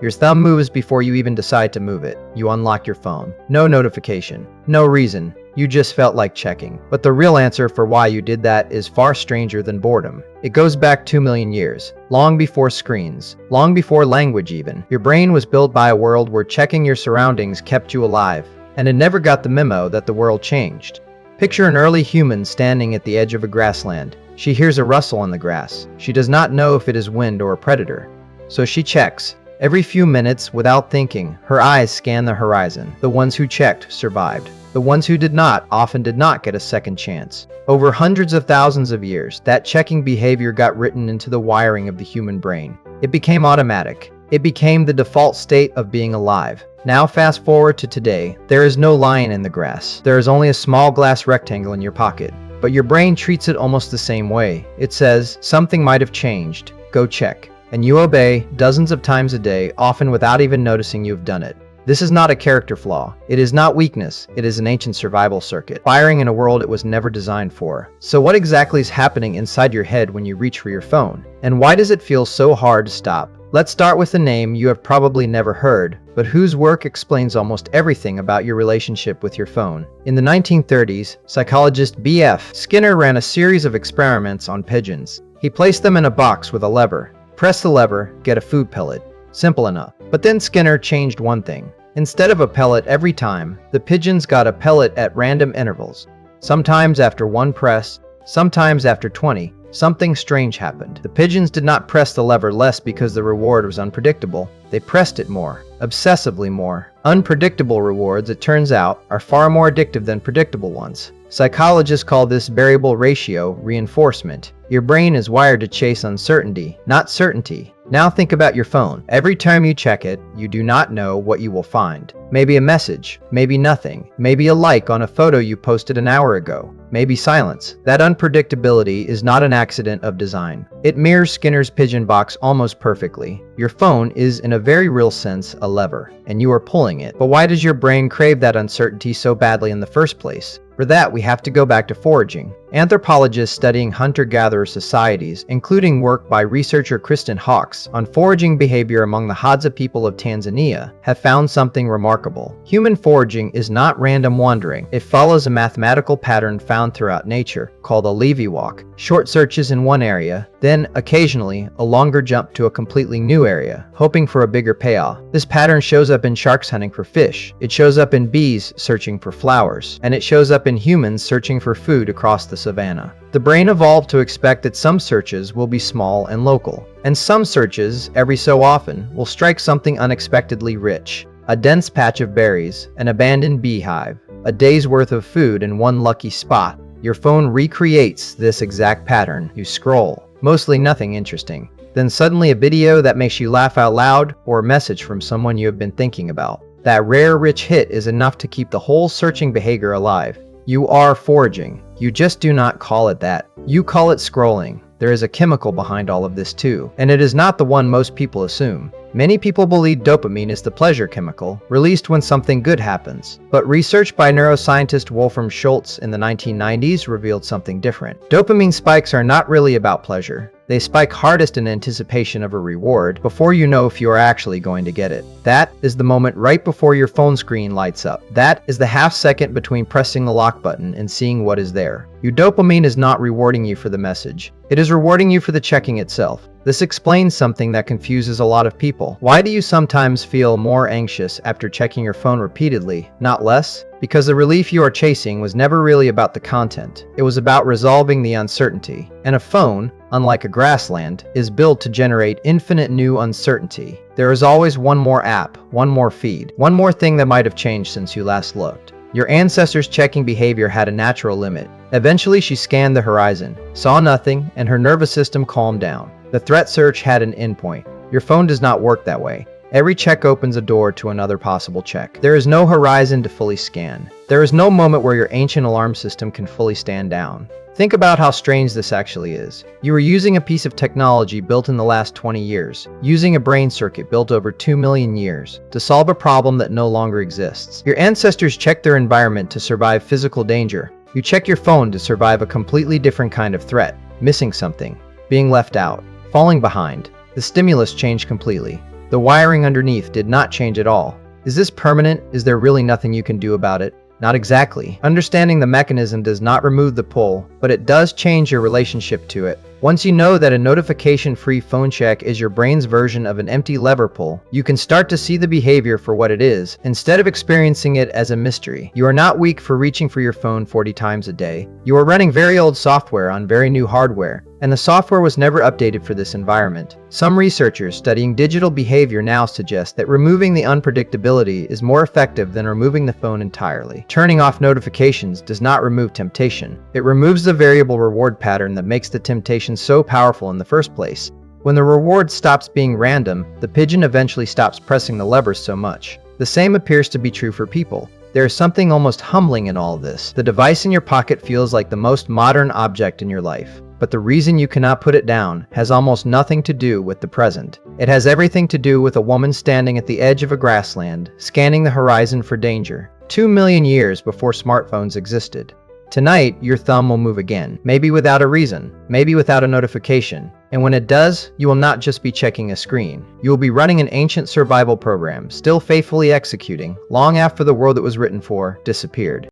Your thumb moves before you even decide to move it. You unlock your phone. No notification. No reason. You just felt like checking. But the real answer for why you did that is far stranger than boredom. It goes back 2 million years, long before screens, long before language even. Your brain was built by a world where checking your surroundings kept you alive, and it never got the memo that the world changed. Picture an early human standing at the edge of a grassland. She hears a rustle in the grass. She does not know if it is wind or a predator. So she checks. Every few minutes, without thinking, her eyes scan the horizon. The ones who checked survived. The ones who did not often did not get a second chance. Over hundreds of thousands of years, that checking behavior got written into the wiring of the human brain. It became automatic. It became the default state of being alive. Now fast forward to today. There is no lion in the grass. There is only a small glass rectangle in your pocket. But your brain treats it almost the same way. It says, something might have changed. Go check. And you obey dozens of times a day, often without even noticing you've done it. This is not a character flaw. It is not weakness. It is an ancient survival circuit, firing in a world it was never designed for. So what exactly is happening inside your head when you reach for your phone? And why does it feel so hard to stop? Let's start with a name you have probably never heard, but whose work explains almost everything about your relationship with your phone. In the 1930s, psychologist B.F. Skinner ran a series of experiments on pigeons. He placed them in a box with a lever. Press the lever, get a food pellet. Simple enough. But then Skinner changed one thing. Instead of a pellet every time, the pigeons got a pellet at random intervals. Sometimes after one press, sometimes after 20. Something strange happened. The pigeons did not press the lever less because the reward was unpredictable. They pressed it more, obsessively more. Unpredictable rewards, it turns out, are far more addictive than predictable ones. Psychologists call this variable ratio reinforcement. Your brain is wired to chase uncertainty, not certainty. Now think about your phone. Every time you check it, you do not know what you will find. Maybe a message, maybe nothing, maybe a like on a photo you posted an hour ago, maybe silence. That unpredictability is not an accident of design. It mirrors Skinner's pigeon box almost perfectly. Your phone is, in a very real sense, a lever, and you are pulling it. But why does your brain crave that uncertainty so badly in the first place? For that, we have to go back to foraging. Anthropologists studying hunter-gatherer societies, including work by researcher Kristen Hawkes on foraging behavior among the Hadza people of Tanzania, have found something remarkable. Human foraging is not random wandering. It follows a mathematical pattern found throughout nature, called a Levy walk. Short searches in one area, then, occasionally, a longer jump to a completely new area, hoping for a bigger payoff. This pattern shows up in sharks hunting for fish. It shows up in bees searching for flowers. And it shows up in humans searching for food across the savannah. The brain evolved to expect that some searches will be small and local, and some searches, every so often, will strike something unexpectedly rich. A dense patch of berries, an abandoned beehive, a day's worth of food in one lucky spot. Your phone recreates this exact pattern. You scroll. Mostly nothing interesting. Then suddenly a video that makes you laugh out loud, or a message from someone you have been thinking about. That rare, rich hit is enough to keep the whole searching behavior alive. You are foraging. You just do not call it that. You call it scrolling. There is a chemical behind all of this too, and it is not the one most people assume. Many people believe dopamine is the pleasure chemical, released when something good happens. But research by neuroscientist Wolfram Schultz in the 1990s revealed something different. Dopamine spikes are not really about pleasure. They spike hardest in anticipation of a reward, before you know if you are actually going to get it. That is the moment right before your phone screen lights up. That is the half second between pressing the lock button and seeing what is there. Your dopamine is not rewarding you for the message. It is rewarding you for the checking itself. This explains something that confuses a lot of people. Why do you sometimes feel more anxious after checking your phone repeatedly, not less? Because the relief you are chasing was never really about the content. It was about resolving the uncertainty. And a phone, unlike a grassland, is built to generate infinite new uncertainty. There is always one more app, one more feed, one more thing that might have changed since you last looked. Your ancestors' checking behavior had a natural limit. Eventually she scanned the horizon, saw nothing, and her nervous system calmed down. The threat search had an endpoint. Your phone does not work that way. Every check opens a door to another possible check. There is no horizon to fully scan. There is no moment where your ancient alarm system can fully stand down. Think about how strange this actually is. You are using a piece of technology built in the last 20 years, using a brain circuit built over 2 million years, to solve a problem that no longer exists. Your ancestors checked their environment to survive physical danger. You check your phone to survive a completely different kind of threat. Missing something. Being left out. Falling behind. The stimulus changed completely. The wiring underneath did not change at all. Is this permanent? Is there really nothing you can do about it? Not exactly. Understanding the mechanism does not remove the pull, but it does change your relationship to it. Once you know that a notification-free phone check is your brain's version of an empty lever pull, you can start to see the behavior for what it is, instead of experiencing it as a mystery. You are not weak for reaching for your phone 40 times a day. You are running very old software on very new hardware, and the software was never updated for this environment. Some researchers studying digital behavior now suggest that removing the unpredictability is more effective than removing the phone entirely. Turning off notifications does not remove temptation. It removes the variable reward pattern that makes the temptation so powerful in the first place. When the reward stops being random, the pigeon eventually stops pressing the levers so much. The same appears to be true for people. There is something almost humbling in all of this. The device in your pocket feels like the most modern object in your life. But the reason you cannot put it down has almost nothing to do with the present. It has everything to do with a woman standing at the edge of a grassland, scanning the horizon for danger, 2 million years before smartphones existed. Tonight, your thumb will move again, maybe without a reason, maybe without a notification. And when it does, you will not just be checking a screen. You will be running an ancient survival program, still faithfully executing, long after the world it was written for disappeared.